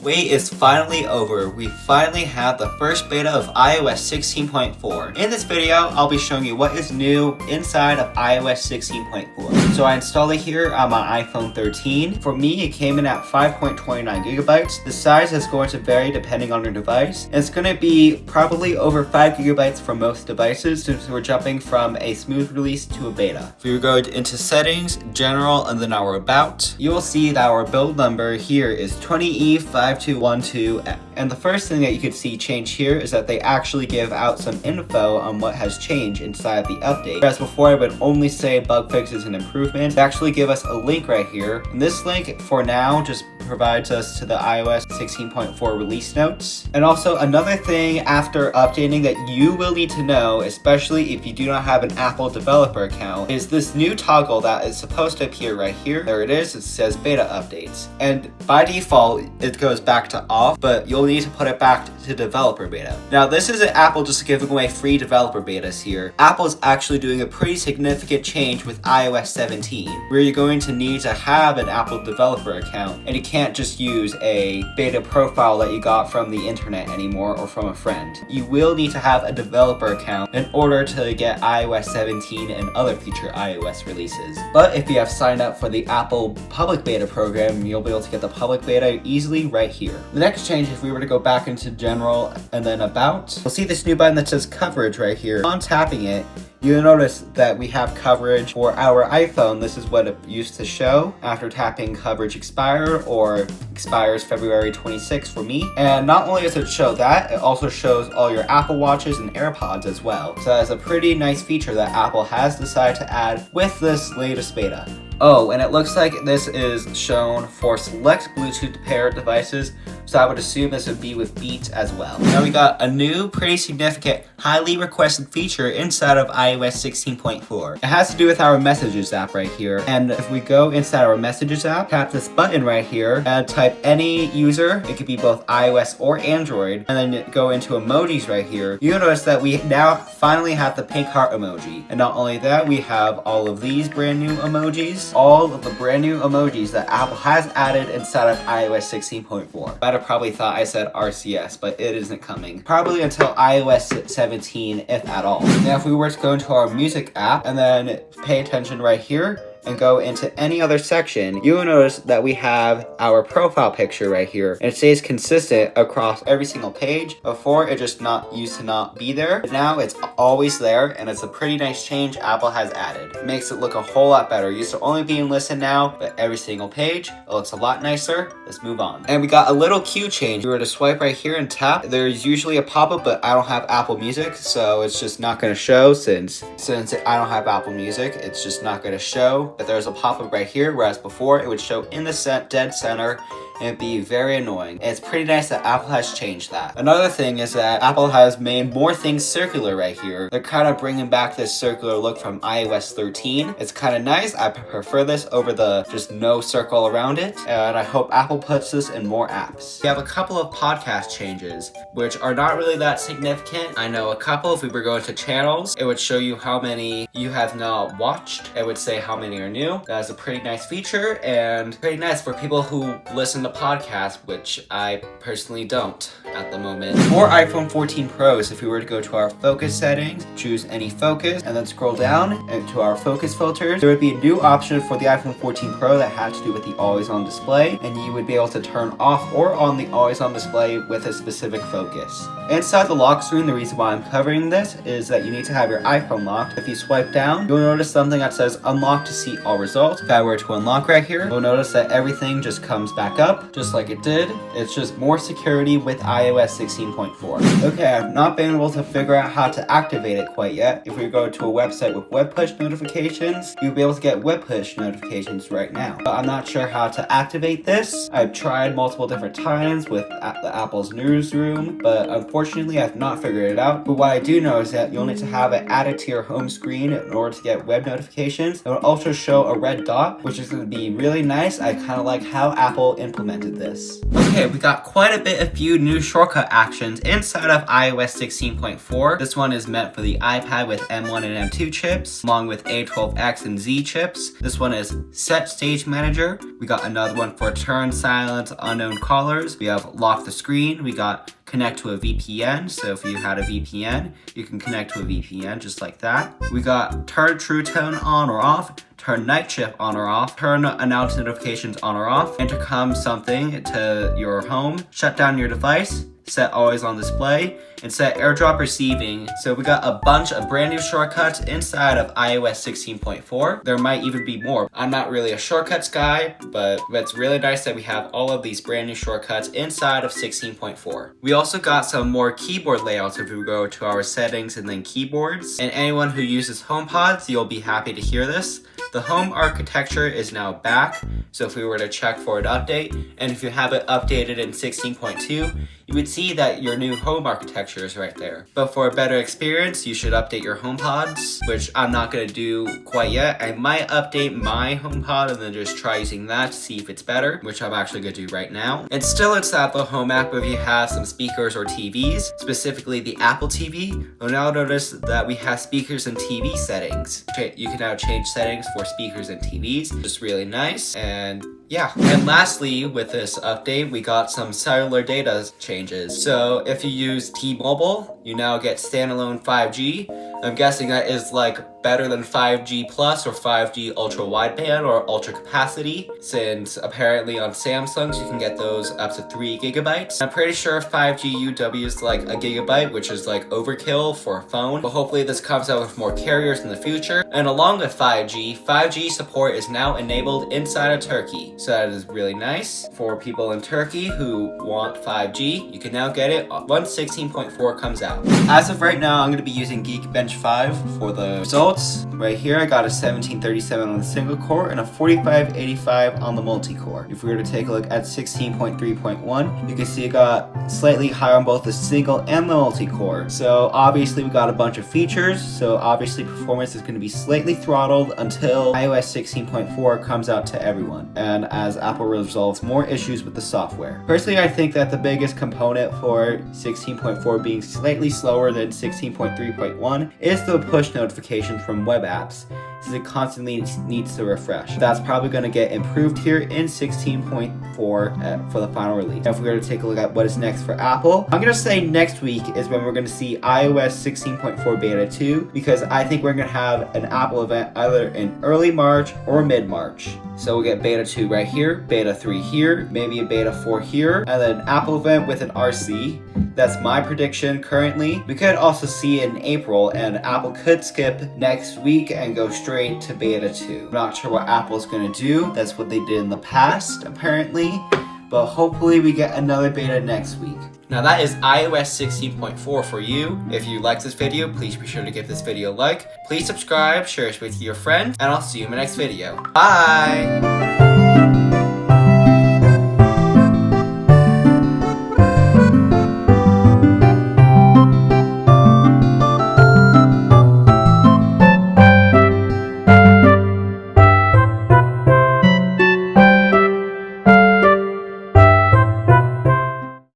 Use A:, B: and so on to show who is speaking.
A: wait is finally over. We finally have the first beta of iOS 16.4. In this video, I'll be showing you what is new inside of iOS 16.4. So I installed it here on my iPhone 13. For me, it came in at 5.29 gigabytes. The size is going to vary depending on your device. And it's going to be probably over 5 gigabytes for most devices since we're jumping from a smooth release to a beta. If we go into settings, general, and then our about, you will see that our build number here is 20E5212. And the first thing that you could see change here is that they actually give out some info on what has changed inside the update. Whereas before I would only say bug fixes and improvements, they actually give us a link right here. And this link for now just provides us to the iOS 16.4 release notes. And also another thing after updating that you will need to know, especially if you do not have an Apple developer account, is this new toggle that is supposed to appear right here. There it is. It says beta updates. And by default, it goes back to off, but you'll need to put it back to developer beta. Now, this isn't Apple just giving away free developer betas here. Apple's actually doing a pretty significant change with iOS 17, where you're going to need to have an Apple developer account, and you can't just use a beta profile that you got from the internet anymore or from a friend. You will need to have a developer account in order to get iOS 17 and other future iOS releases. But if you have signed up for the Apple public beta program, you'll be able to get the public beta easily right here. The next change, if we were to go back into general and then about, you'll see this new button that says coverage right here. On tapping it, you'll notice that we have coverage for our iPhone. This is what it used to show after tapping coverage expire, or expires February 26 for me. And not only does it show that, it also shows all your Apple Watches and AirPods as well. So that's a pretty nice feature that Apple has decided to add with this latest beta. Oh, and it looks like this is shown for select Bluetooth paired devices, so I would assume this would be with Beats as well. Now we got a new, pretty significant, highly requested feature inside of iOS 16.4. It has to do with our Messages app right here, and if we go inside our Messages app, tap this button right here, and type any user, it could be both iOS or Android, and then go into Emojis right here, you'll notice that we now finally have the pink heart emoji. And not only that, we have all of these brand new emojis, all of the brand new emojis that Apple has added inside of iOS 16.4. I'd have probably thought I said RCS, but it isn't coming. Probably until iOS 17, if at all. Now, if we were to go into our music app and then pay attention right here, and go into any other section, you will notice that we have our profile picture right here, and it stays consistent across every single page. Before, it just used to not be there, but now it's always there, and it's a pretty nice change Apple has added. It makes it look a whole lot better. It used to only be in Listen Now, but every single page, it looks a lot nicer. Let's move on. And we got a little queue change. If we were to swipe right here and tap, there's usually a pop-up, but I don't have Apple Music, so it's just not going to show since I don't have Apple Music. It's just not going to show. But there's a pop-up right here, whereas before it would show in the dead center, and it'd be very annoying. And it's pretty nice that Apple has changed that. Another thing is that Apple has made more things circular right here. They're kind of bringing back this circular look from iOS 13. It's kind of nice. I prefer this over the just no circle around it. And I hope Apple puts this in more apps. We have a couple of podcast changes, which are not really that significant. I know a couple. If we were going to channels, it would show you how many you have not watched. It would say how many are new. That is a pretty nice feature and pretty nice for people who listen to podcast, which I personally don't at the moment. For iPhone 14 Pros, if we were to go to our focus settings, choose any focus, and then scroll down to our focus filters, there would be a new option for the iPhone 14 Pro that had to do with the always-on display, and you would be able to turn off or on the always-on display with a specific focus. Inside the lock screen, the reason why I'm covering this is that you need to have your iPhone locked. If you swipe down, you'll notice something that says unlock to see all results. If I were to unlock right here, you'll notice that everything just comes back up, just like it did. It's just more security with iOS 16.4. Okay, I've not been able to figure out how to activate it quite yet. If we go to a website with web push notifications, you'll be able to get web push notifications right now. But I'm not sure how to activate this. I've tried multiple different times with the Apple's newsroom, but unfortunately I've not figured it out. But what I do know is that you'll need to have it added to your home screen in order to get web notifications. It will also show a red dot, which is going to be really nice. I kind of like how Apple input implemented this. Okay, we got quite a bit of few new shortcut actions inside of iOS 16.4. This one is meant for the iPad with M1 and M2 chips, along with A12X and Z chips. This one is Set Stage Manager. We got another one for Turn Silent Unknown Callers. We have Lock the Screen. We got Connect to a VPN. So if you had a VPN, you can connect to a VPN just like that. We got Turn True Tone on or off. Turn night shift on or off, turn announce notifications on or off, intercom something to your home, shut down your device, set always on display, and set airdrop receiving. So we got a bunch of brand new shortcuts inside of iOS 16.4. There might even be more. I'm not really a shortcuts guy, but it's really nice that we have all of these brand new shortcuts inside of 16.4. We also got some more keyboard layouts if we go to our settings and then keyboards. And anyone who uses HomePods, you'll be happy to hear this. The home architecture is now back, so if we were to check for an update, and if you have it updated in 16.2, you would see that your new home architecture is right there. But for a better experience, you should update your HomePods, which I'm not going to do quite yet. I might update my HomePod and then just try using that to see if it's better, which I'm actually going to do right now. And still inside the Home app, if you have some speakers or TVs, specifically the Apple TV, you'll now notice that we have speakers and TV settings. You can now change settings for speakers and TVs, just really nice. And yeah, and lastly, with this update, we got some cellular data changes. So if you use T-Mobile, you now get standalone 5G. I'm guessing that is like better than 5G plus or 5G ultra wideband or ultra capacity, since apparently on Samsungs you can get those up to 3 gigabytes. I'm pretty sure 5G UW is like a gigabyte, which is like overkill for a phone, but hopefully this comes out with more carriers in the future. And along with 5G support is now enabled inside of Turkey. So that is really nice for people in Turkey who want 5G. You can now get it once 16.4 comes out. As of right now, I'm going to be using Geekbench 5 for the results. Right here, I got a 1737 on the single core and a 4585 on the multi-core. If we were to take a look at 16.3.1, you can see it got slightly higher on both the single and the multi-core. So obviously we got a bunch of features, so obviously performance is going to be slightly throttled until iOS 16.4 comes out to everyone, and as Apple resolves more issues with the software. Personally, I think that the biggest component for 16.4 being slightly slower than 16.3.1 is the push notifications from web apps, since it constantly needs to refresh. That's probably going to get improved here in 16.4 for the final release. Now if we're going to take a look at what is next for Apple, I'm going to say next week is when we're going to see iOS 16.4 Beta 2, because I think we're going to have an Apple event either in early March or mid-March. So we'll get Beta 2 right here, Beta 3 here, maybe a Beta 4 here, and then an Apple event with an RC. That's my prediction currently. We could also see it in April, and Apple could skip next week and go straight to Beta 2. I'm not sure what Apple's going to do. That's what they did in the past, apparently. But hopefully we get another beta next week. Now that is iOS 16.4 for you. If you like this video, please be sure to give this video a like. Please subscribe, share it with your friends, and I'll see you in my next video. Bye!